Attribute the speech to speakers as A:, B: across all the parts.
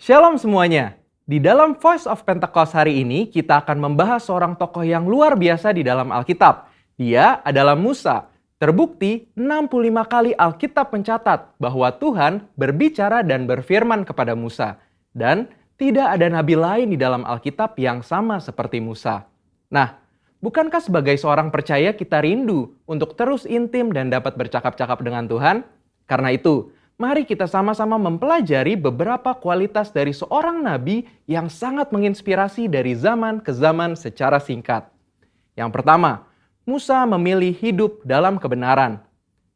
A: Shalom semuanya. Di dalam Voice of Pentecost hari ini, kita akan membahas seorang tokoh yang luar biasa di dalam Alkitab. Dia adalah Musa. Terbukti 65 kali Alkitab mencatat bahwa Tuhan berbicara dan berfirman kepada Musa. Dan tidak ada nabi lain di dalam Alkitab yang sama seperti Musa. Nah, bukankah sebagai seorang percaya kita rindu untuk terus intim dan dapat bercakap-cakap dengan Tuhan? Karena itu, mari kita sama-sama mempelajari beberapa kualitas dari seorang nabi yang sangat menginspirasi dari zaman ke zaman secara singkat. Yang pertama, Musa memilih hidup dalam kebenaran.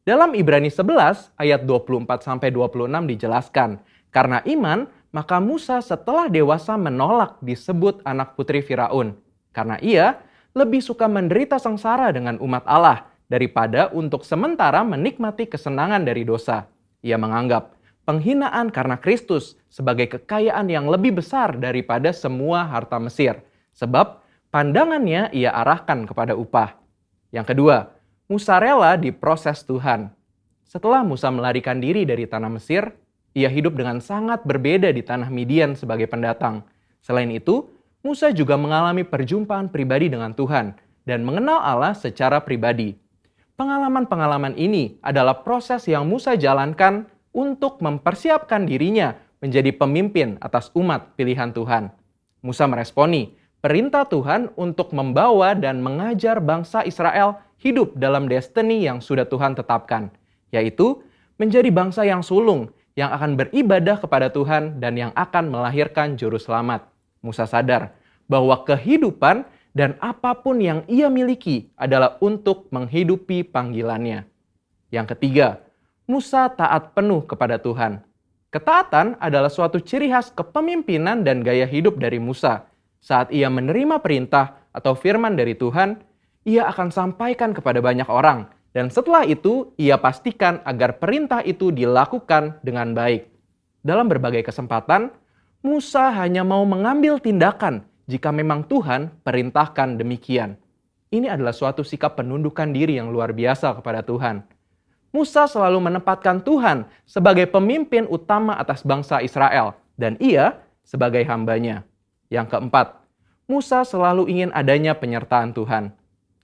A: Dalam Ibrani 11 ayat 24-26 dijelaskan, karena iman, maka Musa setelah dewasa menolak disebut anak putri Firaun. Karena ia lebih suka menderita sengsara dengan umat Allah daripada untuk sementara menikmati kesenangan dari dosa. Ia menganggap penghinaan karena Kristus sebagai kekayaan yang lebih besar daripada semua harta Mesir. Sebab pandangannya ia arahkan kepada upah. Yang kedua, Musa rela diproses Tuhan. Setelah Musa melarikan diri dari tanah Mesir, ia hidup dengan sangat berbeda di tanah Midian sebagai pendatang. Selain itu, Musa juga mengalami perjumpaan pribadi dengan Tuhan dan mengenal Allah secara pribadi. Pengalaman-pengalaman ini adalah proses yang Musa jalankan untuk mempersiapkan dirinya menjadi pemimpin atas umat pilihan Tuhan. Musa meresponi perintah Tuhan untuk membawa dan mengajar bangsa Israel hidup dalam destiny yang sudah Tuhan tetapkan, yaitu menjadi bangsa yang sulung, yang akan beribadah kepada Tuhan dan yang akan melahirkan juru selamat. Musa sadar bahwa kehidupan dan apapun yang ia miliki adalah untuk menghidupi panggilannya. Yang ketiga, Musa taat penuh kepada Tuhan. Ketaatan adalah suatu ciri khas kepemimpinan dan gaya hidup dari Musa. Saat ia menerima perintah atau firman dari Tuhan, ia akan sampaikan kepada banyak orang. Dan setelah itu, ia pastikan agar perintah itu dilakukan dengan baik. Dalam berbagai kesempatan, Musa hanya mau mengambil tindakan jika memang Tuhan perintahkan demikian. Ini adalah suatu sikap penundukan diri yang luar biasa kepada Tuhan. Musa selalu menempatkan Tuhan sebagai pemimpin utama atas bangsa Israel, dan ia sebagai hambanya. Yang keempat, Musa selalu ingin adanya penyertaan Tuhan.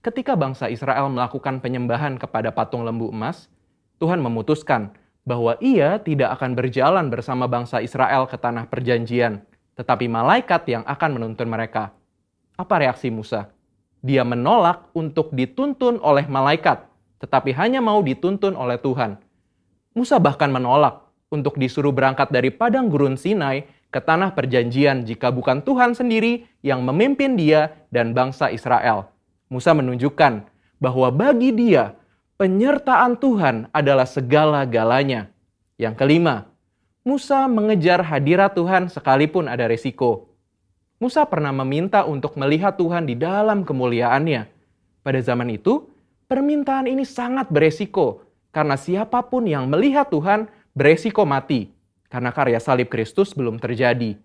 A: Ketika bangsa Israel melakukan penyembahan kepada patung lembu emas, Tuhan memutuskan bahwa ia tidak akan berjalan bersama bangsa Israel ke tanah perjanjian, tetapi malaikat yang akan menuntun mereka. Apa reaksi Musa? Dia menolak untuk dituntun oleh malaikat, tetapi hanya mau dituntun oleh Tuhan. Musa bahkan menolak untuk disuruh berangkat dari padang gurun Sinai ke tanah perjanjian jika bukan Tuhan sendiri yang memimpin dia dan bangsa Israel. Musa menunjukkan bahwa bagi dia, penyertaan Tuhan adalah segala-galanya. Yang kelima, Musa mengejar hadirat Tuhan sekalipun ada resiko. Musa pernah meminta untuk melihat Tuhan di dalam kemuliaannya. Pada zaman itu, permintaan ini sangat beresiko, karena siapapun yang melihat Tuhan beresiko mati, karena karya salib Kristus belum terjadi.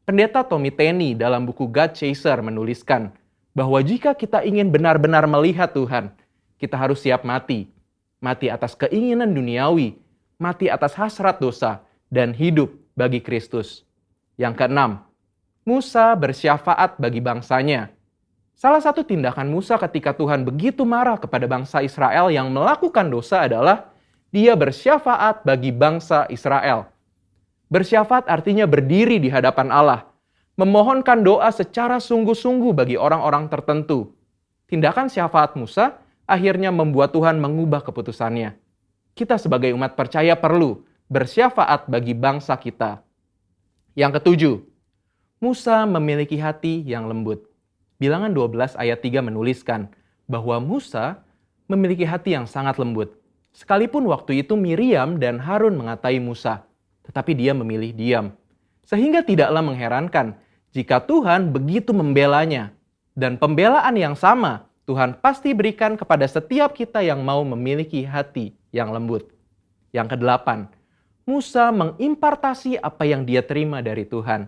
A: Pendeta Tommy Tenney dalam buku God Chaser menuliskan bahwa jika kita ingin benar-benar melihat Tuhan, kita harus siap mati. Mati atas keinginan duniawi, mati atas hasrat dosa, dan hidup bagi Kristus. Yang keenam, Musa bersyafaat bagi bangsanya. Salah satu tindakan Musa ketika Tuhan begitu marah kepada bangsa Israel yang melakukan dosa adalah dia bersyafaat bagi bangsa Israel. Bersyafaat artinya berdiri di hadapan Allah, memohonkan doa secara sungguh-sungguh bagi orang-orang tertentu. Tindakan syafaat Musa akhirnya membuat Tuhan mengubah keputusannya. Kita sebagai umat percaya perlu bersyafaat bagi bangsa kita. Yang ketujuh, Musa memiliki hati yang lembut. Bilangan 12 ayat 3 menuliskan bahwa Musa memiliki hati yang sangat lembut. Sekalipun waktu itu Miriam dan Harun mengatai Musa, tetapi dia memilih diam. Sehingga tidaklah mengherankan jika Tuhan begitu membelanya. Dan pembelaan yang sama Tuhan pasti berikan kepada setiap kita yang mau memiliki hati yang lembut. Yang kedelapan, Musa mengimpartasi apa yang dia terima dari Tuhan.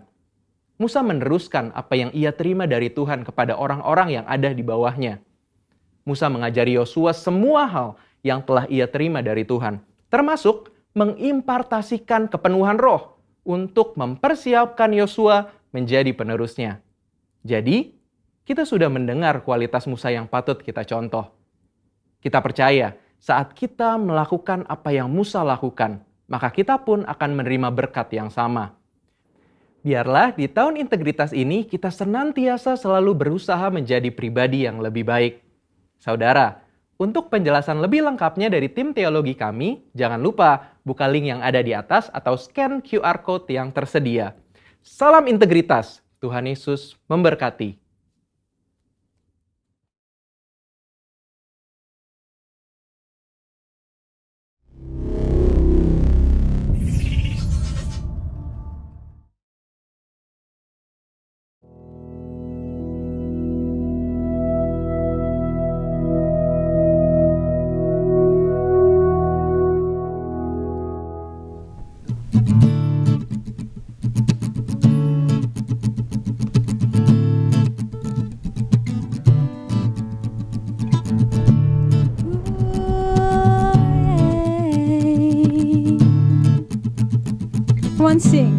A: Musa meneruskan apa yang ia terima dari Tuhan kepada orang-orang yang ada di bawahnya. Musa mengajari Yosua semua hal yang telah ia terima dari Tuhan, termasuk mengimpartasikan kepenuhan roh untuk mempersiapkan Yosua menjadi penerusnya. Jadi, kita sudah mendengar kualitas Musa yang patut kita contoh. Kita percaya saat kita melakukan apa yang Musa lakukan, maka kita pun akan menerima berkat yang sama. Biarlah di tahun integritas ini kita senantiasa selalu berusaha menjadi pribadi yang lebih baik. Saudara, untuk penjelasan lebih lengkapnya dari tim teologi kami, jangan lupa buka link yang ada di atas atau scan QR Code yang tersedia. Salam integritas, Tuhan Yesus memberkati.
B: One sing.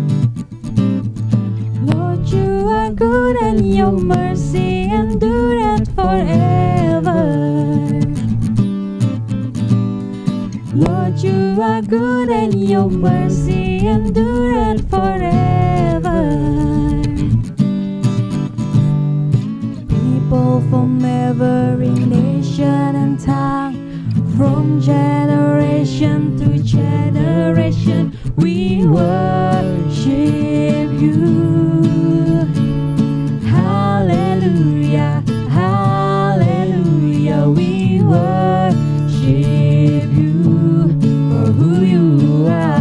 B: Lord, you are good and your mercy endureth forever. Lord, you are good and your mercy endureth forever. People from every nation and tongue, from generation to generation, we worship you. Hallelujah, hallelujah, we worship you for who you are.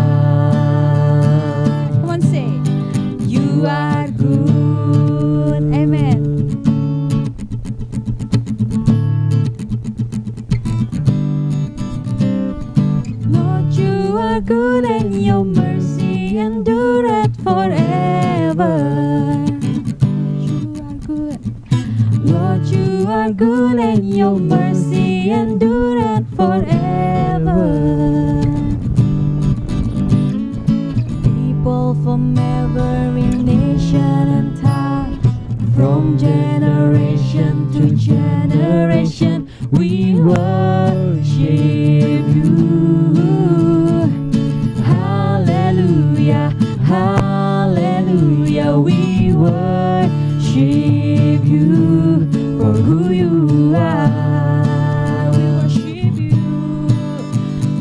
B: Come on, say, you are good. Amen. Lord, you are good and your mercy endureth forever. You are good. Lord, you are good and your mercy endureth forever. People from every nation and tongue, from generation to generation, we worship you. Hallelujah, hallelujah, we worship you for who you are. We worship you,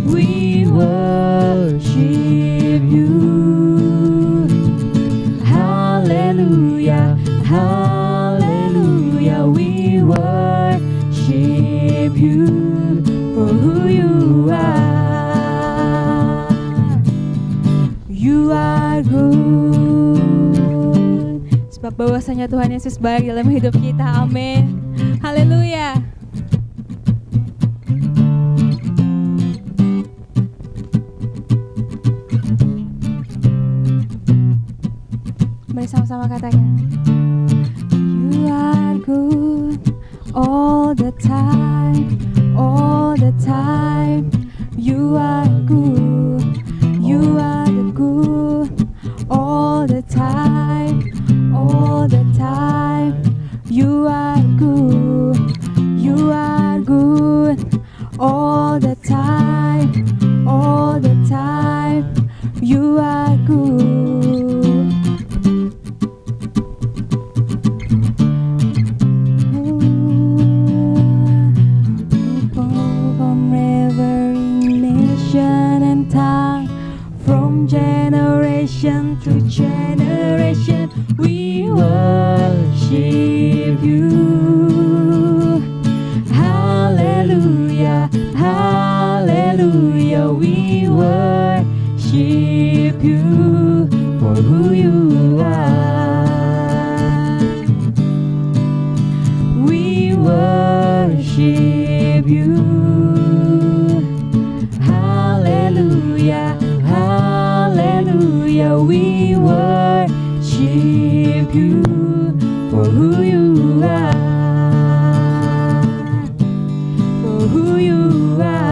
B: we worship you. Hallelujah, hallelujah, we worship you for who you are. You are good. Sebab bahwasanya Tuhan Yesus baik dalam hidup kita. Amin. Haleluya. Mari sama-sama katakan. You are good all the time, all the time. You are good. You are the good all the time, all the time. You are good. You are good all the time, all the time. You are good. People from every nation and tongue, from generation to generation, we worship you. Hallelujah, hallelujah, we worship you for who you are. We worship you. Hallelujah, hallelujah, we worship you for who you are. For who you are.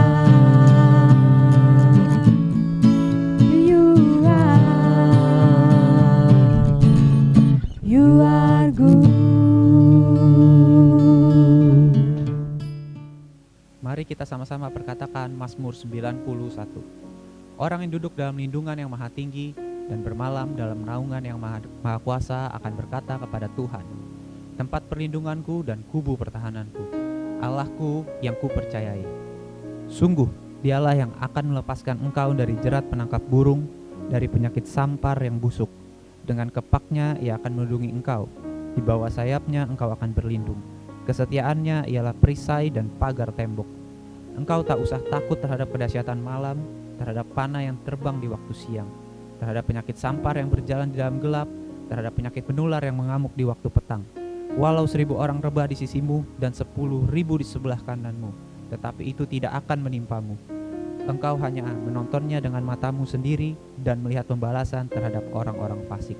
B: You are. jiwaku.
C: Mari kita sama-sama perkatakan Mazmur 91. Orang yang duduk dalam lindungan yang maha tinggi dan bermalam dalam naungan yang maha kuasa akan berkata kepada Tuhan, tempat perlindunganku dan kubu pertahananku, Allahku yang kupercayai. Sungguh, dialah yang akan melepaskan engkau dari jerat penangkap burung, dari penyakit sampar yang busuk. Dengan kepaknya ia akan melindungi engkau, di bawah sayapnya engkau akan berlindung. Kesetiaannya ialah perisai dan pagar tembok. Engkau tak usah takut terhadap kedahsyatan malam, terhadap panah yang terbang di waktu siang, terhadap penyakit sampar yang berjalan di dalam gelap, terhadap penyakit menular yang mengamuk di waktu petang. Walau 1000 orang rebah di sisimu dan 10.000 di sebelah kananmu, tetapi itu tidak akan menimpamu. Engkau hanya menontonnya dengan matamu sendiri dan melihat pembalasan terhadap orang-orang fasik.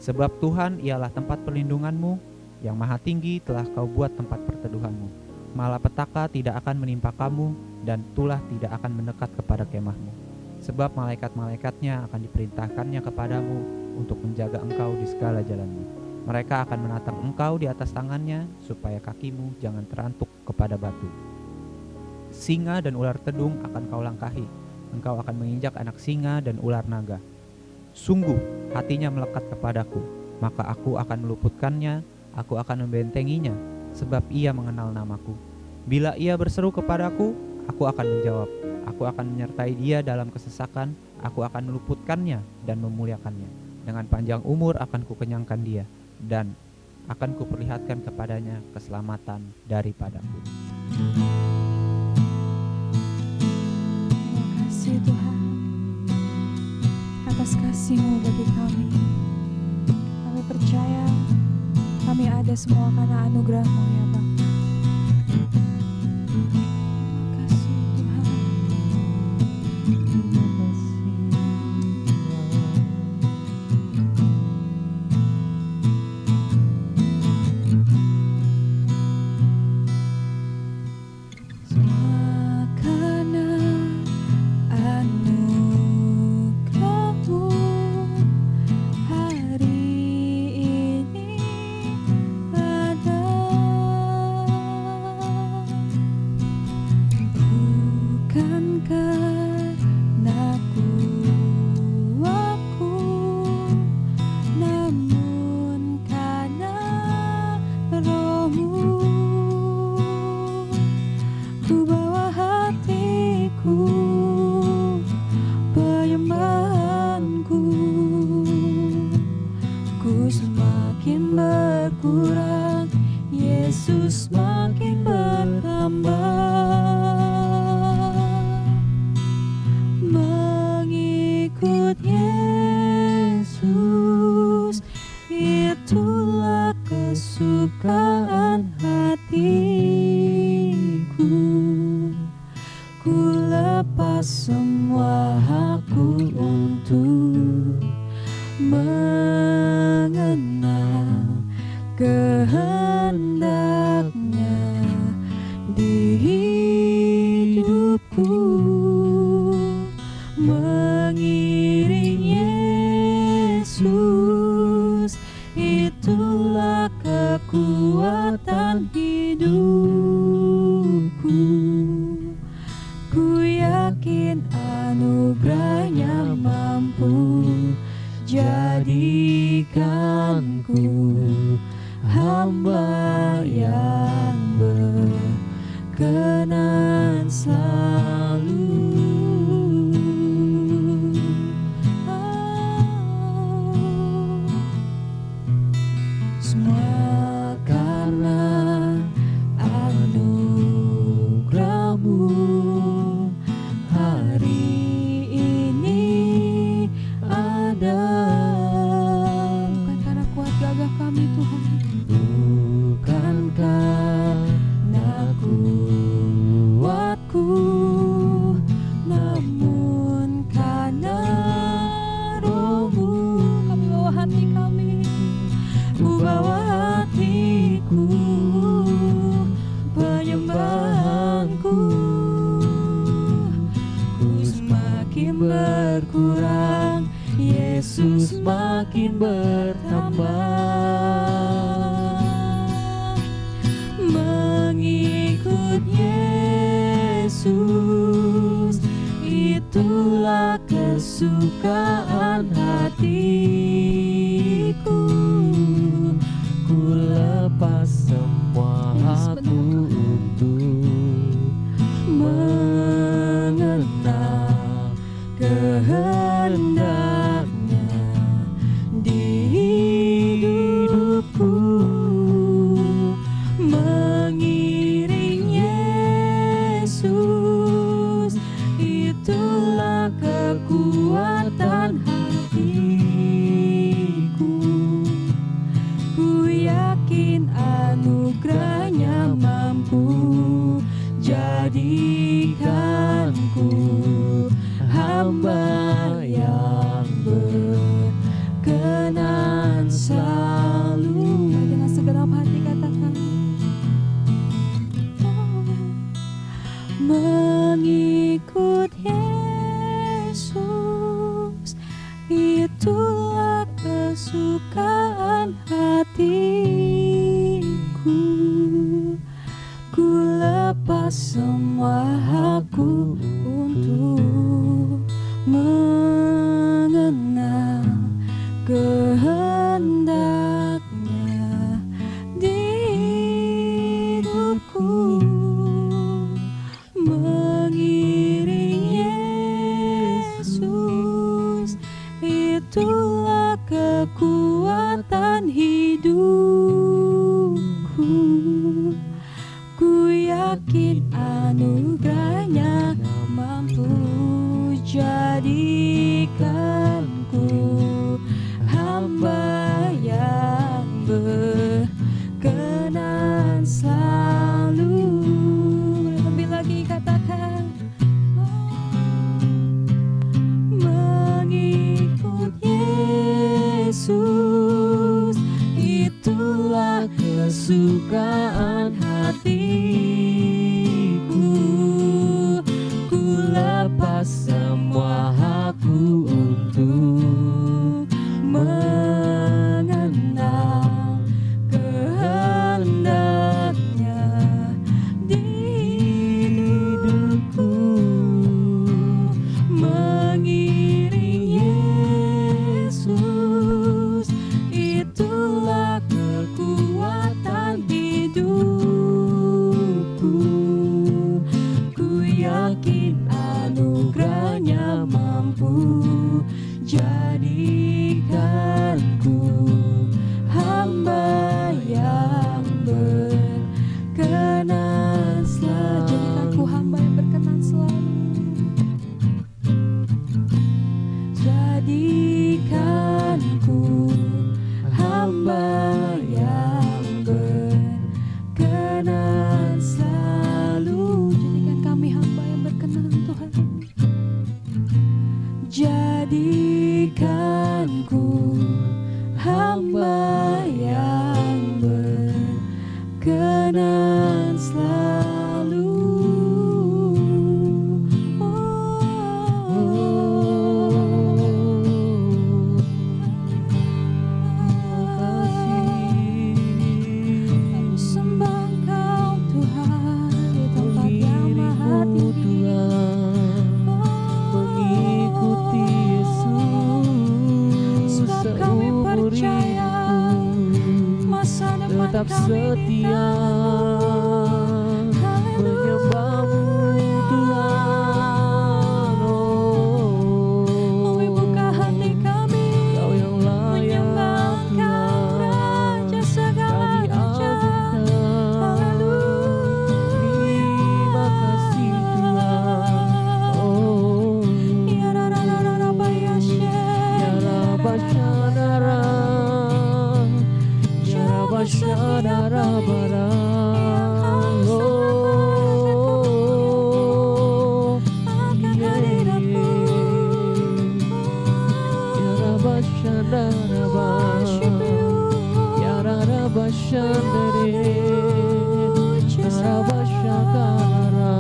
C: Sebab Tuhan ialah tempat perlindunganmu, yang maha tinggi telah kau buat tempat perteduhanmu. Malapetaka tidak akan menimpa kamu, dan tulah tidak akan mendekat kepada kemahmu. Sebab malaikat-malaikatnya akan diperintahkannya kepadamu untuk menjaga engkau di segala jalanmu. Mereka akan menatang engkau di atas tangannya, supaya kakimu jangan terantuk kepada batu. Singa dan ular tedung akan kau langkahi. Engkau akan menginjak anak singa dan ular naga. Sungguh hatinya melekat kepadaku, maka aku akan meluputkannya, aku akan membentenginya, sebab ia mengenal namaku. Bila ia berseru kepadaku, aku akan menjawab. Aku akan menyertai dia dalam kesesakan, aku akan meluputkannya dan memuliakannya. Dengan panjang umur akan kukenyangkan dia, dan akan kuperlihatkan kepadanya keselamatan daripadaku.
B: Terima kasih Tuhan atas kasih-Mu bagi kami. Kami percaya kami ada semua karena anugerah-Mu ya Bapa. Terima kasih Tuhan. Semua karena anugerah-Mu hari ini ada. Bukan karena kuatku, namun karena Roh-Mu. Ku bawa hatiku, penyembahanku. Ku semakin berkurang, Yesus makin bertambah. Mengikut Yesus, itulah kesukaan hatiku. Ku lepas semua hakku untuk mengenal kehendaknya di hidupku. Mengiring Yesus, itulah kekuatan hidupku. Ku yakin anugerah-Nya mampu jadikanku hamba yang berkenan selalu. Semua karena anugerah-Mu hari ini ada. Bukan karena kuat gagah kami Tuhan, bukan karena kuatku, namun karena Roh-Mu. Kami bawa hati kami, ku bawa hatiku, penyembahanku. Ku semakin berkurang, Yesus makin bertambah. yakin anugerahnya mampu jadikanku hamba yang berkenan selalu. Dengan segenap hati katakan, mengikut Yesus itulah kesukaan hatiku. Ku lepas semua hakku untuk mengenal kehendaknya di hidupku. Mengiring Yesus itulah kekuatan hidupku. Ku yakin anugerahnya mampu jadikanku hamba yang berkenan selalu. Lebih lagi katakan, mengikut Yesus itulah kesukaan hatiku. Ku lepas semua hakku untuk mengenal kehendaknya di hidupku. Mengiring Yesus itulah kekuatan hidupku. Ku yakin anugerahnya mampu jadikanku hamba yang berkenan selalu. Jadikanku hamba yang berkenan selalu. Jadikanku hamba yang berkenan selalu. Jadikan kami hamba yang berkenan, Tuhan. Jadikanku hamba yang berkenan selalu. Kami sembah Engkau, Tuhan, di tempat yang maha tinggi.
D: Mengikuti Yesus
B: Sebab kami
D: seumur
B: percaya
D: hidupku,
B: masa depan
D: tetap
B: kami di
D: setia menyembahmu Tuhan.
B: Kami buka hati kami
D: Kau yang layak
B: menyembah Engkau, Raja segala
D: kami
B: raja.
D: agunkan. Terima kasih Tuhan. Oh,
B: Ya rara baya
D: ya Rabbashadara, ya Rabbashadara bara. Oh,
B: akan hadiratmu.
D: ya Rabbashadara ba, ya Rabbashadare, ya Rabbashadara.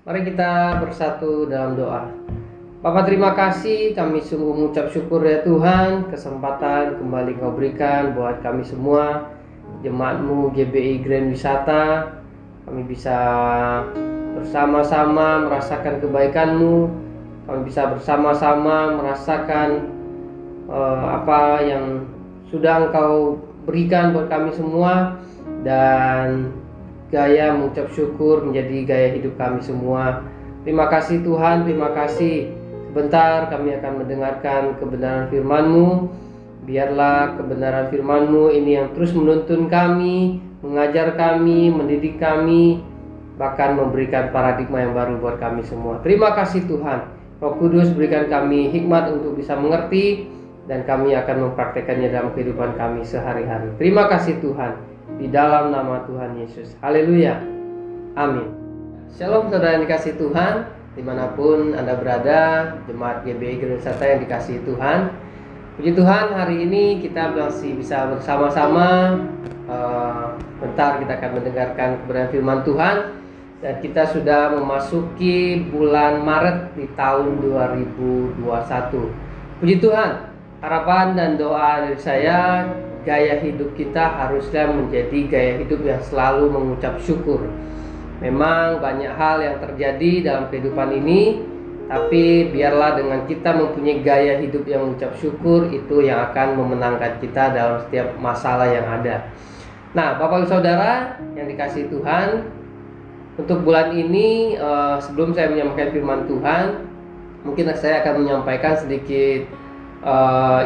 E: Mari kita bersatu dalam doa. Bapa, terima kasih, kami sungguh mengucap syukur ya Tuhan, kesempatan kembali Kau berikan buat kami semua, jemaat-Mu GBI Grand Wisata. Kami bisa bersama-sama merasakan kebaikan-Mu, kami bisa bersama-sama merasakan apa yang sudah Engkau berikan buat kami semua. Dan gaya mengucap syukur menjadi gaya hidup kami semua. Terima kasih Tuhan, terima kasih. Sebentar kami akan mendengarkan kebenaran firman-Mu. Biarlah kebenaran firman-Mu ini yang terus menuntun kami, mengajar kami, mendidik kami, bahkan memberikan paradigma yang baru buat kami semua. Terima kasih Tuhan. Roh Kudus berikan kami hikmat untuk bisa mengerti, dan kami akan mempraktekannya dalam kehidupan kami sehari-hari. Terima kasih Tuhan, di dalam nama Tuhan Yesus. Haleluya. Amin. Shalom saudara yang dikasihi Tuhan, dimanapun Anda berada, jemaat GBI Gerusata yang dikasihi Tuhan. Puji Tuhan, hari ini kita masih bisa bersama-sama. Bentar kita akan mendengarkan kebenaran firman Tuhan. Dan kita sudah memasuki bulan Maret di tahun 2021. Puji Tuhan, harapan dan doa dari saya, gaya hidup kita harusnya menjadi gaya hidup yang selalu mengucap syukur. Memang banyak hal yang terjadi dalam kehidupan ini, tapi biarlah dengan kita mempunyai gaya hidup yang mengucap syukur, itu yang akan memenangkan kita dalam setiap masalah yang ada. Nah, Bapak Ibu Saudara yang dikasihi Tuhan, untuk bulan ini sebelum saya menyampaikan firman Tuhan, mungkin saya akan menyampaikan sedikit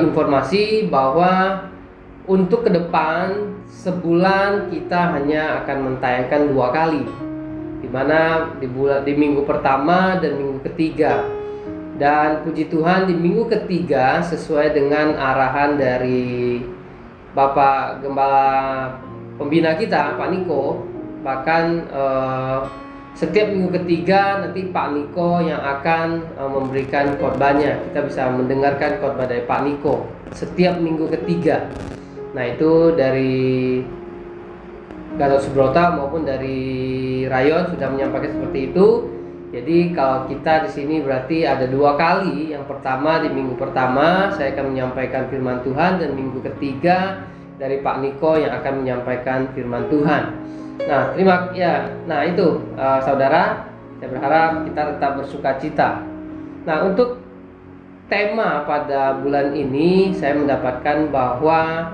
E: informasi bahwa untuk ke depan sebulan kita hanya akan mentayangkan 2 kali, di mana di minggu pertama dan minggu ketiga. Dan puji Tuhan, di minggu ketiga sesuai dengan arahan dari Bapak Gembala Pembina kita, Pak Niko, bahkan setiap minggu ketiga nanti Pak Niko yang akan memberikan khotbahnya. Kita bisa mendengarkan khotbah dari Pak Niko setiap minggu ketiga. Nah, itu dari Gatot Subroto maupun dari Rayon sudah menyampaikan seperti itu. Jadi kalau kita di sini berarti ada 2 kali. Yang pertama di minggu pertama saya akan menyampaikan firman Tuhan, dan minggu ketiga dari Pak Niko yang akan menyampaikan firman Tuhan. Nah, nah itu saudara, saya berharap kita tetap bersukacita. Nah, untuk tema pada bulan ini saya mendapatkan bahwa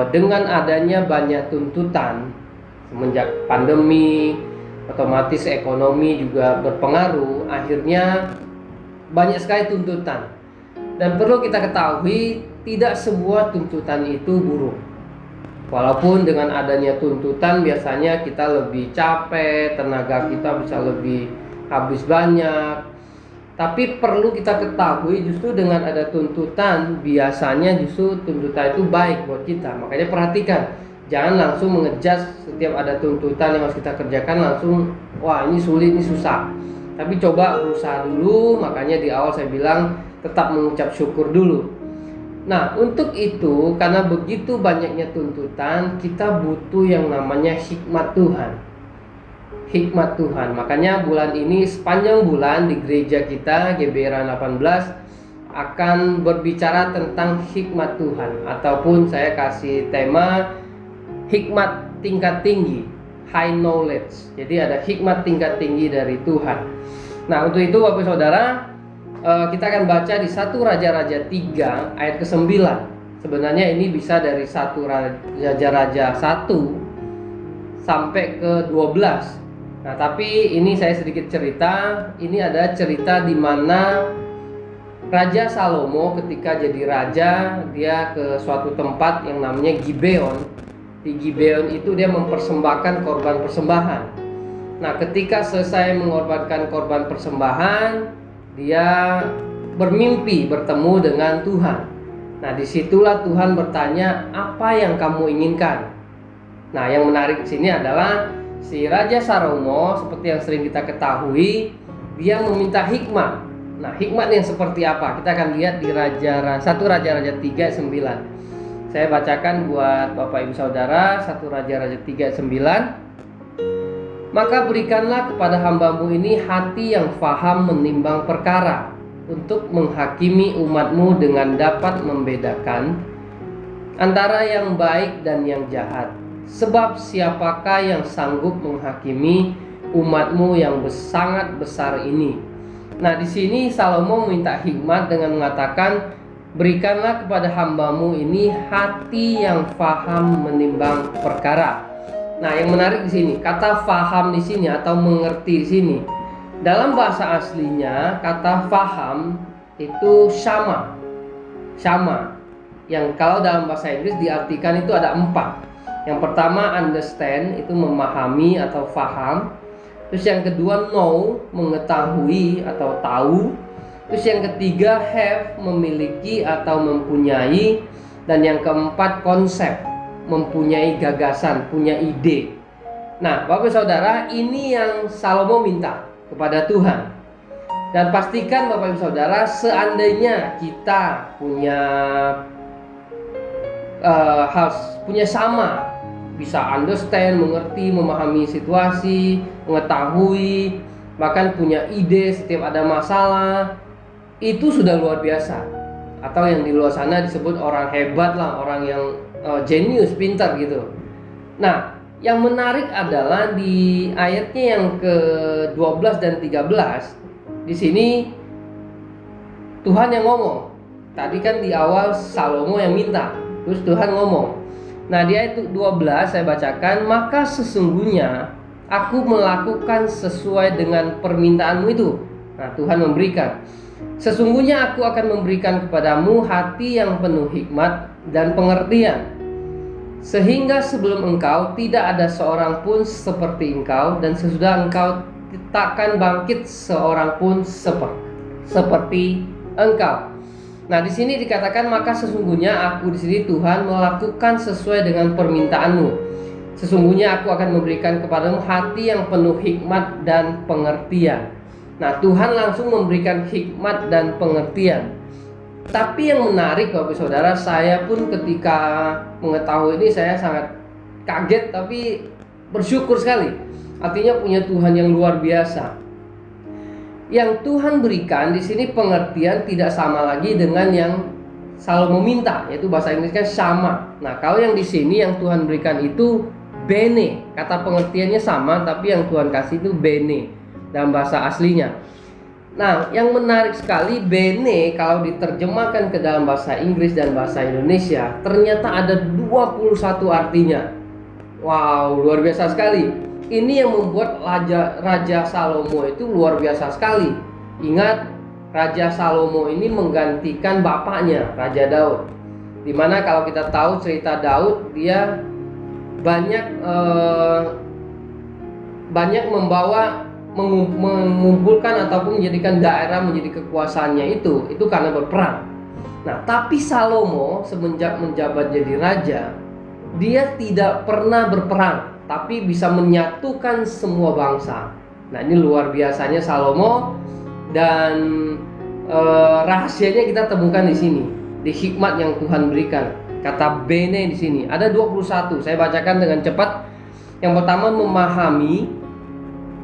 E: dengan adanya banyak tuntutan semenjak pandemi, otomatis ekonomi juga berpengaruh, akhirnya banyak sekali tuntutan. Dan perlu kita ketahui, tidak semua tuntutan itu buruk. Walaupun dengan adanya tuntutan biasanya kita lebih capek, tenaga kita bisa lebih habis banyak. Tapi perlu kita ketahui, justru dengan ada tuntutan, biasanya justru tuntutan itu baik buat kita. Makanya perhatikan, jangan langsung mengejas setiap ada tuntutan yang harus kita kerjakan langsung, wah ini sulit, ini susah. Tapi coba berusaha dulu, makanya di awal saya bilang tetap mengucap syukur dulu. Nah, untuk itu, karena begitu banyaknya tuntutan, kita butuh yang namanya hikmat Tuhan. Hikmat Tuhan. Makanya bulan ini, sepanjang bulan di gereja kita GBI Rayon 18 akan berbicara tentang hikmat Tuhan, ataupun saya kasih tema hikmat tingkat tinggi, high knowledge. Jadi ada hikmat tingkat tinggi dari Tuhan. Nah, untuk itu Bapak Saudara, kita akan baca di 1 Raja-Raja 3 ayat ke-9. Sebenarnya ini bisa dari 1 Raja-Raja 1 sampai ke 12. Nah, tapi ini saya sedikit cerita. Ini ada cerita di mana Raja Salomo ketika jadi raja, dia ke suatu tempat yang namanya Gibeon. Di Gibeon itu dia mempersembahkan korban persembahan. Nah, ketika selesai mengorbankan korban persembahan, dia bermimpi bertemu dengan Tuhan. Nah, disitulah Tuhan bertanya, apa yang kamu inginkan? Nah, yang menarik di sini adalah si Raja Salomo, seperti yang sering kita ketahui, dia meminta hikmat. Nah, hikmat yang seperti apa? Kita akan lihat di 1 Raja-Raja 3:9. Saya bacakan buat Bapak Ibu Saudara, 1 Raja-Raja 3:9. Maka berikanlah kepada hamba-Mu ini hati yang faham menimbang perkara, untuk menghakimi umat-Mu dengan dapat membedakan antara yang baik dan yang jahat. Sebab siapakah yang sanggup menghakimi umat-Mu yang sangat besar ini? Nah, di sini Salomo minta hikmat dengan mengatakan, berikanlah kepada hamba-Mu ini hati yang faham menimbang perkara. Nah, yang menarik di sini, kata faham di sini atau mengerti di sini. Dalam bahasa aslinya, kata faham itu sama. Sama. Yang kalau dalam bahasa Inggris diartikan itu ada 4. Yang pertama understand, itu memahami atau faham. Terus yang kedua know, mengetahui atau tahu. Terus yang ketiga have, memiliki atau mempunyai. Dan yang keempat konsep, mempunyai gagasan, punya ide. Nah, Bapak Saudara, ini yang Salomo minta kepada Tuhan. Dan pastikan Bapak Ibu Saudara, seandainya kita punya punya sama, bisa understand, mengerti, memahami situasi, mengetahui, bahkan punya ide setiap ada masalah, itu sudah luar biasa. Atau yang di luar sana disebut orang hebat lah, orang yang genius, pintar gitu. Nah, yang menarik adalah di ayatnya yang ke-12 dan 13. Di sini Tuhan yang ngomong. Tadi kan di awal Salomo yang minta, terus Tuhan ngomong. Nah, di ayat 12 saya bacakan, maka sesungguhnya aku melakukan sesuai dengan permintaanmu itu. Nah, Tuhan memberikan. Sesungguhnya aku akan memberikan kepadamu hati yang penuh hikmat dan pengertian, sehingga sebelum engkau tidak ada seorang pun seperti engkau, dan sesudah engkau takkan bangkit seorang pun seperti engkau. Nah, di sini dikatakan maka sesungguhnya aku di sini Tuhan melakukan sesuai dengan permintaanmu. Sesungguhnya aku akan memberikan kepadamu hati yang penuh hikmat dan pengertian. Nah, Tuhan langsung memberikan hikmat dan pengertian. Tapi yang menarik Bapak Saudara, saya pun ketika mengetahui ini saya sangat kaget tapi bersyukur sekali. Artinya punya Tuhan yang luar biasa. Yang Tuhan berikan di sini pengertian tidak sama lagi dengan yang Salomo minta, yaitu bahasa Inggris kan sama. Nah, kalau yang di sini yang Tuhan berikan itu bene. Kata pengertiannya sama, tapi yang Tuhan kasih itu bene dalam bahasa aslinya. Nah, yang menarik sekali, bene kalau diterjemahkan ke dalam bahasa Inggris dan bahasa Indonesia, ternyata ada 21 artinya. Wow, luar biasa sekali. Ini yang membuat Raja Salomo itu luar biasa sekali. Ingat, Raja Salomo ini menggantikan bapaknya, Raja Daud. Dimana kalau kita tahu cerita Daud, dia banyak mengumpulkan ataupun menjadikan daerah menjadi kekuasaannya itu karena berperang. Nah, tapi Salomo semenjak menjabat jadi raja, dia tidak pernah berperang, tapi bisa menyatukan semua bangsa. Nah, ini luar biasanya Salomo, dan rahasianya kita temukan di sini, di hikmat yang Tuhan berikan. Kata bene di sini ada 21. Saya bacakan dengan cepat. Yang pertama, memahami,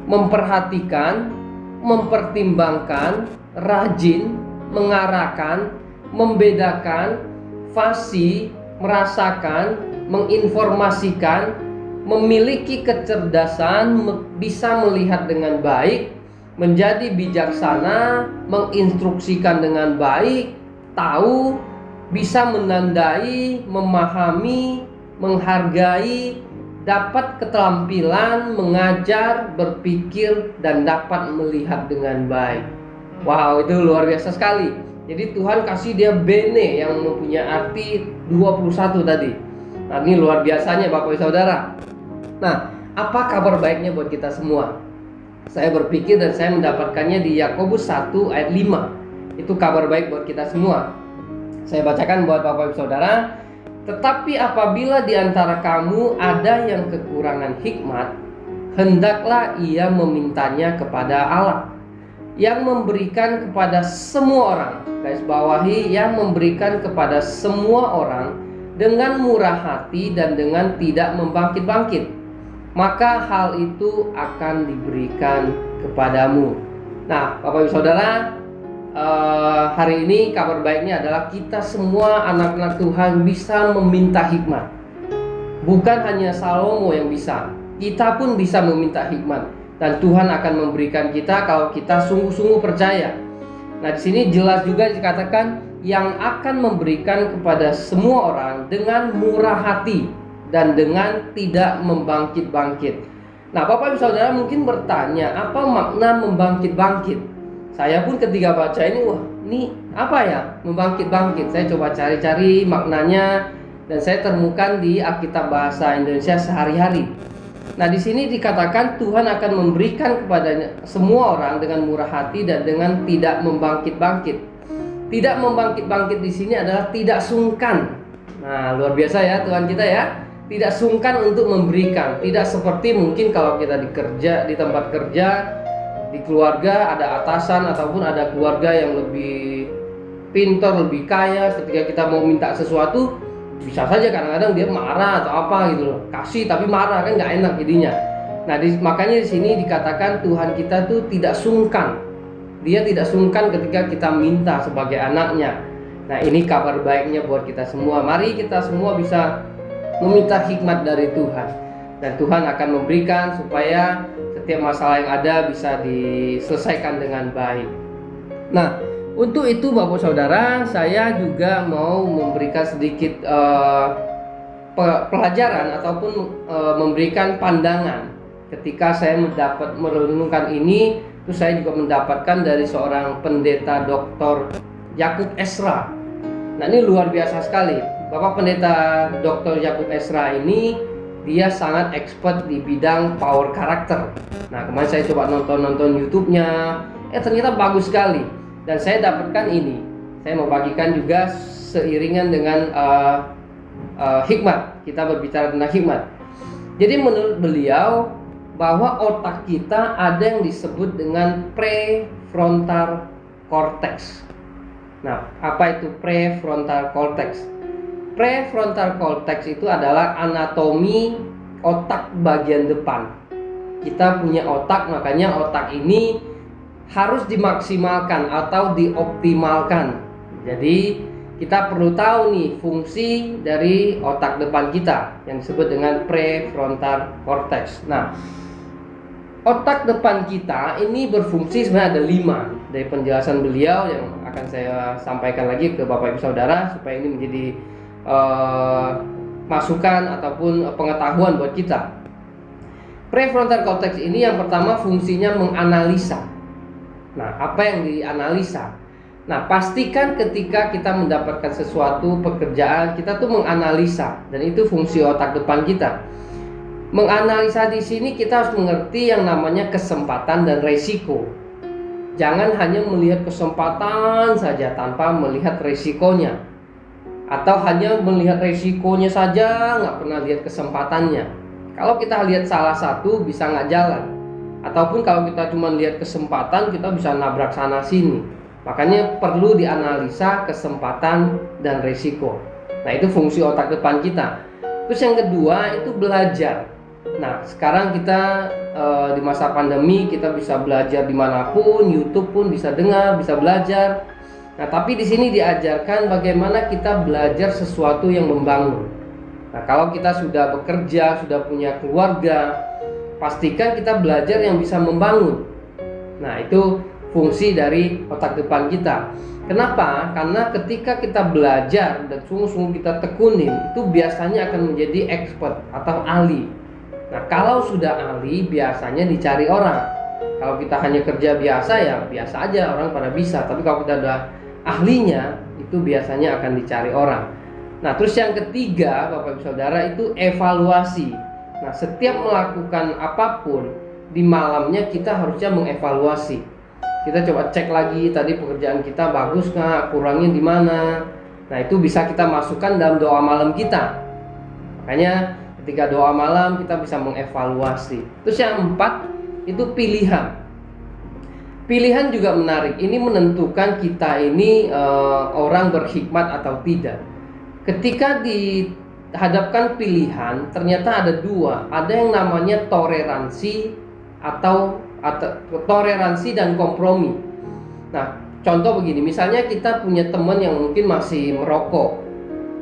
E: memperhatikan, mempertimbangkan, rajin, mengarahkan, membedakan, fasih, merasakan, menginformasikan, memiliki kecerdasan, bisa melihat dengan baik, menjadi bijaksana, menginstruksikan dengan baik, tahu, bisa menandai, memahami, menghargai, dapat keterampilan, mengajar, berpikir, dan dapat melihat dengan baik. Wow, itu luar biasa sekali. Jadi Tuhan kasih dia bene yang mempunyai arti 21 tadi. Nah, ini luar biasanya Bapak Ibu Saudara. Nah, apa kabar baiknya buat kita semua? Saya berpikir dan saya mendapatkannya di Yakobus 1 ayat 5. Itu kabar baik buat kita semua. Saya bacakan buat Bapak Ibu Saudara. Tetapi apabila di antara kamu ada yang kekurangan hikmat, hendaklah ia memintanya kepada Allah, yang memberikan kepada semua orang, garis bawahi, yang memberikan kepada semua orang dengan murah hati dan dengan tidak membangkit-bangkit, maka hal itu akan diberikan kepadamu. Nah, Bapak Ibu Saudara, hari ini kabar baiknya adalah kita semua anak-anak Tuhan bisa meminta hikmat. Bukan hanya Salomo yang bisa, kita pun bisa meminta hikmat, dan Tuhan akan memberikan kita kalau kita sungguh-sungguh percaya. Nah, di sini jelas juga dikatakan yang akan memberikan kepada semua orang dengan murah hati dan dengan tidak membangkit-bangkit. Nah, Bapak Ibu Saudara mungkin bertanya, apa makna membangkit-bangkit? Saya pun ketika baca ini, wah, ini apa ya membangkit-bangkit? Saya coba cari-cari maknanya dan saya temukan di Alkitab Bahasa Indonesia Sehari-Hari. Nah, di sini dikatakan Tuhan akan memberikan kepada semua orang dengan murah hati dan dengan tidak membangkit-bangkit. Tidak membangkit-bangkit di sini adalah tidak sungkan. Nah, luar biasa ya Tuhan kita ya. Tidak sungkan untuk memberikan. Tidak seperti mungkin kalau kita di tempat kerja, di keluarga ada atasan ataupun ada keluarga yang lebih pintar, lebih kaya. Ketika kita mau minta sesuatu, bisa saja kadang-kadang dia marah atau apa gitu loh, kasih tapi marah, kan nggak enak jadinya. Nah, makanya di sini dikatakan Tuhan kita tuh tidak sungkan. Dia tidak sungkan ketika kita minta sebagai anaknya. Nah, ini kabar baiknya buat kita semua. Mari kita semua bisa meminta hikmat dari Tuhan, dan Tuhan akan memberikan supaya setiap masalah yang ada bisa diselesaikan dengan baik. Nah, untuk itu Bapak Saudara, saya juga mau memberikan sedikit pelajaran ataupun memberikan pandangan. Ketika saya merenungkan ini, itu saya juga mendapatkan dari seorang pendeta Dr. Yakub Esra. Nah, ini luar biasa sekali. Bapak Pendeta Dr. Yakub Esra ini dia sangat expert di bidang power karakter. Nah, kemarin saya coba nonton YouTube-nya, ternyata bagus sekali. Dan saya dapatkan ini. Saya mau bagikan juga seiringan dengan hikmat. Kita berbicara tentang hikmat. Jadi menurut beliau bahwa otak kita ada yang disebut dengan prefrontal cortex. Nah, apa itu prefrontal cortex? Prefrontal cortex itu adalah anatomi otak bagian depan. Kita punya otak, makanya otak ini harus dimaksimalkan atau dioptimalkan. Jadi kita perlu tahu nih fungsi dari otak depan kita yang disebut dengan prefrontal cortex. Nah, otak depan kita ini berfungsi sebenarnya ada 5 dari penjelasan beliau yang akan saya sampaikan lagi ke Bapak Ibu Saudara supaya ini menjadi masukan ataupun pengetahuan buat kita. Prefrontal cortex ini yang pertama fungsinya menganalisa. Nah, apa yang dianalisa? Nah, pastikan ketika kita mendapatkan sesuatu pekerjaan, kita tuh menganalisa, dan itu fungsi otak depan kita. Menganalisa di sini kita harus mengerti yang namanya kesempatan dan resiko. Jangan hanya melihat kesempatan saja tanpa melihat resikonya. Atau hanya melihat resikonya saja, nggak pernah lihat kesempatannya. Kalau kita lihat salah satu bisa nggak jalan. Ataupun kalau kita cuma lihat kesempatan, kita bisa nabrak sana sini. Makanya perlu dianalisa kesempatan dan resiko. Nah, itu fungsi otak depan kita. Terus yang kedua itu belajar. Nah, sekarang kita di masa pandemi kita bisa belajar dimanapun, YouTube pun bisa dengar, bisa belajar. Nah, tapi di sini diajarkan bagaimana kita belajar sesuatu yang membangun. Nah, kalau kita sudah bekerja, sudah punya keluarga, pastikan kita belajar yang bisa membangun. Nah, itu fungsi dari otak depan kita. Kenapa? Karena ketika kita belajar dan sungguh-sungguh kita tekunin, itu biasanya akan menjadi expert atau ahli. Nah, kalau sudah ahli, biasanya dicari orang. Kalau kita hanya kerja biasa, ya biasa aja, orang pada bisa. Tapi kalau kita udah ahlinya, itu biasanya akan dicari orang. Nah, terus yang ketiga, Bapak Ibu Saudara, itu evaluasi. Nah, setiap melakukan apapun, di malamnya kita harusnya mengevaluasi. Kita coba cek lagi, tadi pekerjaan kita bagus nggak, kurangnya di mana. Nah, itu bisa kita masukkan dalam doa malam kita. Makanya ketika doa malam kita bisa mengevaluasi. Terus yang 4, itu pilihan. Pilihan juga menarik. Ini menentukan kita ini orang berhikmat atau tidak. Ketika dihadapkan pilihan, ternyata ada 2. Ada yang namanya toleransi atau toleransi dan kompromi. Nah, contoh begini, misalnya kita punya teman yang mungkin masih merokok.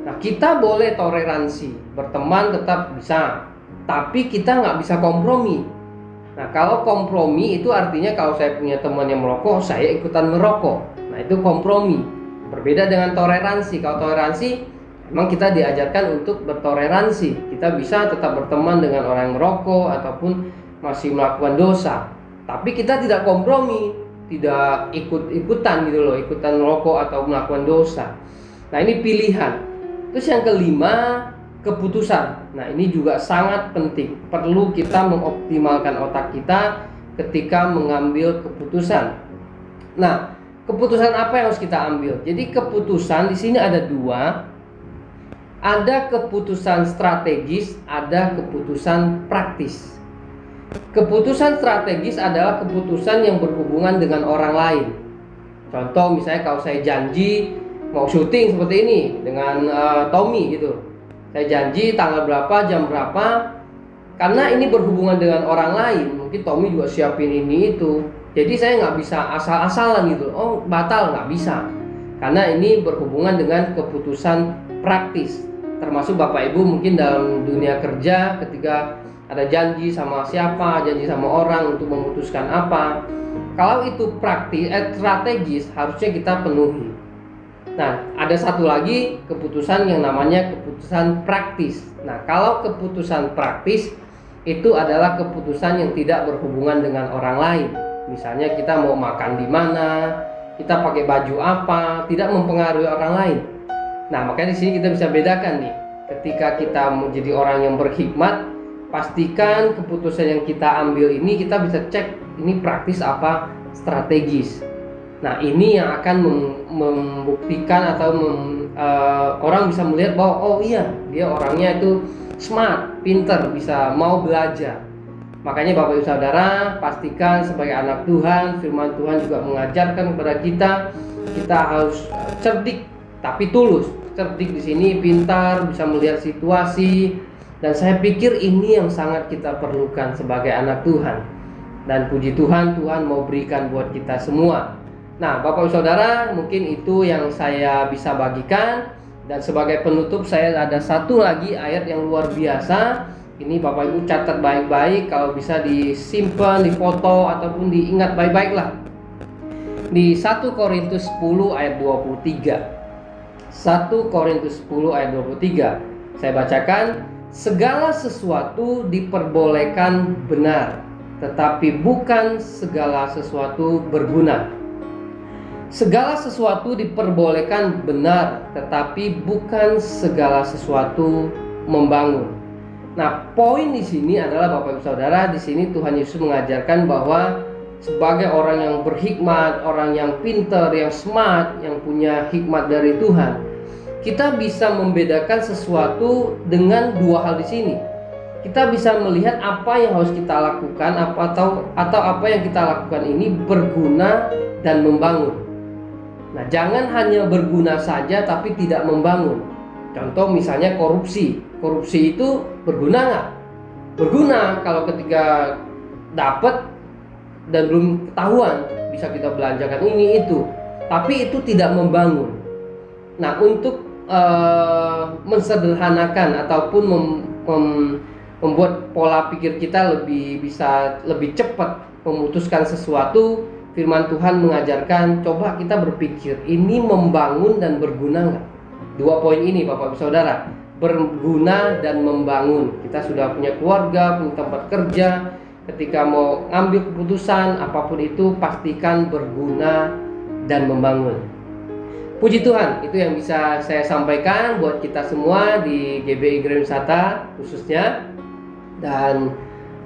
E: Nah, kita boleh toleransi, berteman tetap bisa, tapi kita nggak bisa kompromi. Nah, kalau kompromi itu artinya kalau saya punya teman yang merokok, saya ikutan merokok. Nah, itu kompromi. Berbeda dengan toleransi. Kalau toleransi, Memang kita diajarkan untuk bertoleransi. Kita bisa tetap berteman dengan orang yang merokok ataupun masih melakukan dosa. Tapi kita tidak kompromi, tidak ikut-ikutan gitu loh, ikutan merokok atau melakukan dosa. Nah, ini pilihan. Terus yang kelima, keputusan. Nah, ini juga sangat penting. Perlu kita mengoptimalkan otak kita ketika mengambil keputusan. Nah, keputusan apa yang harus kita ambil? Jadi keputusan di sini ada dua. Ada keputusan strategis, ada keputusan praktis. Keputusan strategis adalah keputusan yang berhubungan dengan orang lain. Contoh misalnya kalau saya janji mau syuting seperti ini dengan Tommy gitu. Saya janji tanggal berapa, jam berapa. Karena ini berhubungan dengan orang lain, mungkin Tommy juga siapin ini itu. Jadi saya nggak bisa asal-asalan gitu. Oh, batal, nggak bisa. Karena ini berhubungan dengan keputusan praktis. Termasuk Bapak Ibu mungkin dalam dunia kerja ketika ada janji sama siapa, janji sama orang untuk memutuskan apa. Kalau itu praktis, strategis harusnya kita penuhi. Nah, ada satu lagi keputusan yang namanya keputusan praktis. Nah, kalau keputusan praktis itu adalah keputusan yang tidak berhubungan dengan orang lain. Misalnya kita mau makan di mana, kita pakai baju apa, tidak mempengaruhi orang lain. Nah, makanya di sini kita bisa bedakan nih. Ketika kita mau jadi orang yang berhikmat, pastikan keputusan yang kita ambil ini kita bisa cek ini praktis apa strategis. Nah, ini yang akan membuktikan atau orang bisa melihat bahwa oh iya, dia orangnya itu smart, pinter, bisa mau belajar. Makanya Bapak Ibu Saudara, pastikan sebagai anak Tuhan, firman Tuhan juga mengajarkan kepada kita harus cerdik tapi tulus. Cerdik di sini pintar, bisa melihat situasi, dan saya pikir ini yang sangat kita perlukan sebagai anak Tuhan. Dan puji Tuhan, Tuhan mau berikan buat kita semua. Nah, Bapak Ibu Saudara, mungkin itu yang saya bisa bagikan. Dan sebagai penutup, saya ada satu lagi ayat yang luar biasa. Ini Bapak Ibu catat baik-baik, kalau bisa disimpan, difoto, ataupun diingat baik-baik lah. Di 1 Korintus 10 ayat 23. 1 Korintus 10 ayat 23. Saya bacakan, segala sesuatu diperbolehkan benar, tetapi bukan segala sesuatu berguna. Segala sesuatu diperbolehkan benar, tetapi bukan segala sesuatu membangun. Nah, poin di sini adalah Bapak Ibu Saudara, di sini Tuhan Yesus mengajarkan bahwa sebagai orang yang berhikmat, orang yang pintar, yang smart, yang punya hikmat dari Tuhan, kita bisa membedakan sesuatu dengan dua hal di sini. Kita bisa melihat apa yang harus kita lakukan, atau apa yang kita lakukan ini berguna dan membangun. Nah, jangan hanya berguna saja tapi tidak membangun. Contoh misalnya korupsi. Korupsi itu berguna nggak? Berguna kalau ketika dapat dan belum ketahuan, bisa kita belanjakan ini itu, tapi itu tidak membangun. Nah, untuk mensederhanakan ataupun membuat pola pikir kita lebih cepat memutuskan sesuatu, firman Tuhan mengajarkan coba kita berpikir ini membangun dan berguna nggak? Dua poin ini Bapak Ibu Saudara, berguna dan membangun. Kita sudah punya keluarga, punya tempat kerja. Ketika mau ngambil keputusan apapun itu, pastikan berguna dan membangun. Puji Tuhan, itu yang bisa saya sampaikan buat kita semua di GBI Gereja Wisata khususnya, dan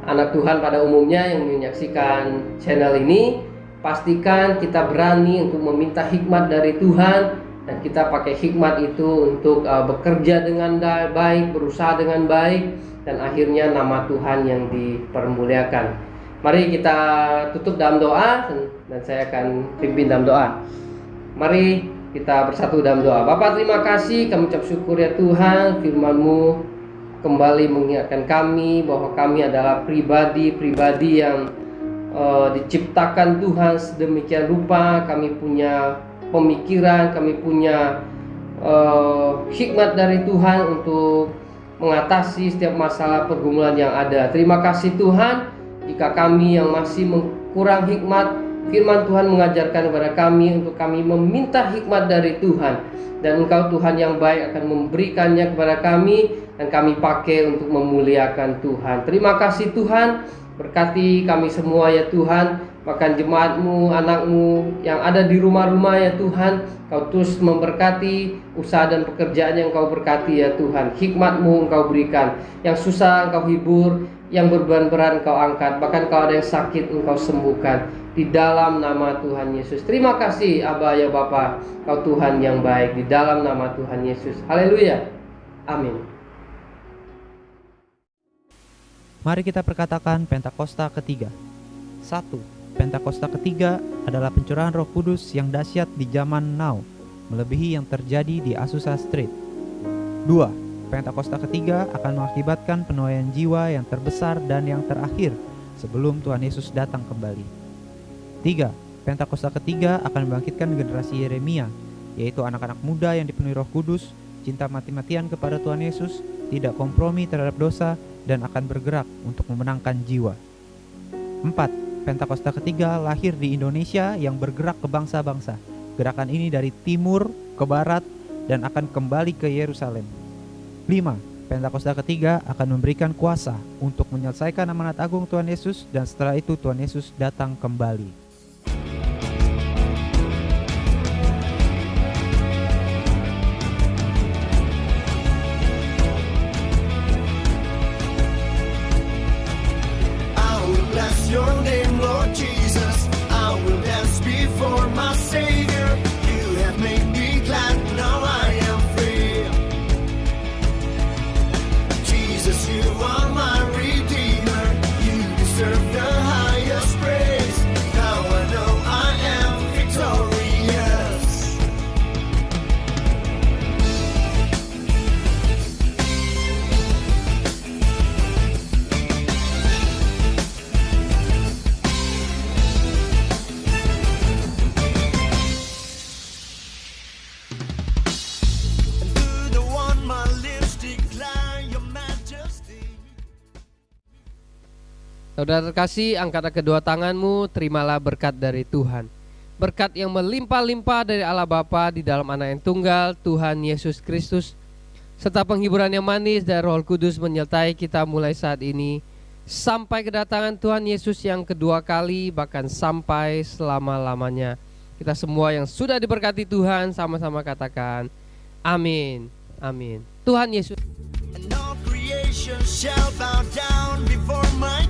E: anak Tuhan pada umumnya yang menyaksikan channel ini. Pastikan kita berani untuk meminta hikmat dari Tuhan, dan kita pakai hikmat itu untuk bekerja dengan baik, berusaha dengan baik, dan akhirnya nama Tuhan yang dipermuliakan. Mari kita tutup dalam doa, dan saya akan pimpin dalam doa. Mari kita bersatu dalam doa. Bapa, terima kasih, kami ucap syukur ya Tuhan, firman-Mu kembali mengingatkan kami bahwa kami adalah pribadi-pribadi yang diciptakan Tuhan sedemikian rupa. Kami punya pemikiran, kami punya hikmat dari Tuhan untuk mengatasi setiap masalah pergumulan yang ada. Terima kasih Tuhan, jika kami yang masih kurang hikmat, Firman Tuhan mengajarkan kepada kami untuk kami meminta hikmat dari Tuhan. Dan Engkau Tuhan yang baik akan memberikannya kepada kami, dan kami pakai untuk memuliakan Tuhan. Terima kasih Tuhan, berkati kami semua ya Tuhan. Bahkan jemaat-Mu, anak-Mu yang ada di rumah-rumah ya Tuhan, Kau terus memberkati usaha dan pekerjaan yang Kau berkati ya Tuhan. Hikmat-Mu Engkau berikan, yang susah Engkau hibur, yang beban-berat Engkau angkat, bahkan kalau ada yang sakit Engkau sembuhkan. Di dalam nama Tuhan Yesus. Terima kasih Aba ya Bapa, Kau Tuhan yang baik. Di dalam nama Tuhan Yesus. Haleluya. Amin.
C: Mari kita perkatakan Pentakosta ketiga. 1. Pentakosta ketiga adalah pencurahan Roh Kudus yang dahsyat di zaman now, melebihi yang terjadi di Azusa Street. 2. Pentakosta ketiga akan mengakibatkan penuaian jiwa yang terbesar dan yang terakhir sebelum Tuhan Yesus datang kembali. 3. Pentakosta ketiga akan membangkitkan generasi Yeremia, yaitu anak-anak muda yang dipenuhi Roh Kudus, cinta mati-matian kepada Tuhan Yesus, tidak kompromi terhadap dosa, dan akan bergerak untuk memenangkan jiwa. 4. Pentakosta ketiga lahir di Indonesia yang bergerak ke bangsa-bangsa. Gerakan ini dari timur ke barat dan akan kembali ke Yerusalem. 5. Pentakosta ketiga akan memberikan kuasa untuk menyelesaikan amanat agung Tuhan Yesus, dan setelah itu Tuhan Yesus datang kembali.
F: Your name, Lord Jesus, I will dance before my Savior. You have made me glad, now I am free. Jesus, you are my Redeemer. You deserve the highest praise. Now I know I am victorious.
E: Saudara terkasih, angkatlah kedua tanganmu, terimalah berkat dari Tuhan. Berkat yang melimpah-limpah dari Allah Bapa di dalam Anak yang tunggal, Tuhan Yesus Kristus, serta penghiburan yang manis dari Roh Kudus menyertai kita mulai saat ini, sampai kedatangan Tuhan Yesus yang kedua kali, bahkan sampai selama-lamanya. Kita semua yang sudah diberkati Tuhan, sama-sama katakan, amin, amin. Tuhan Yesus.
F: And all creation shall bow down before my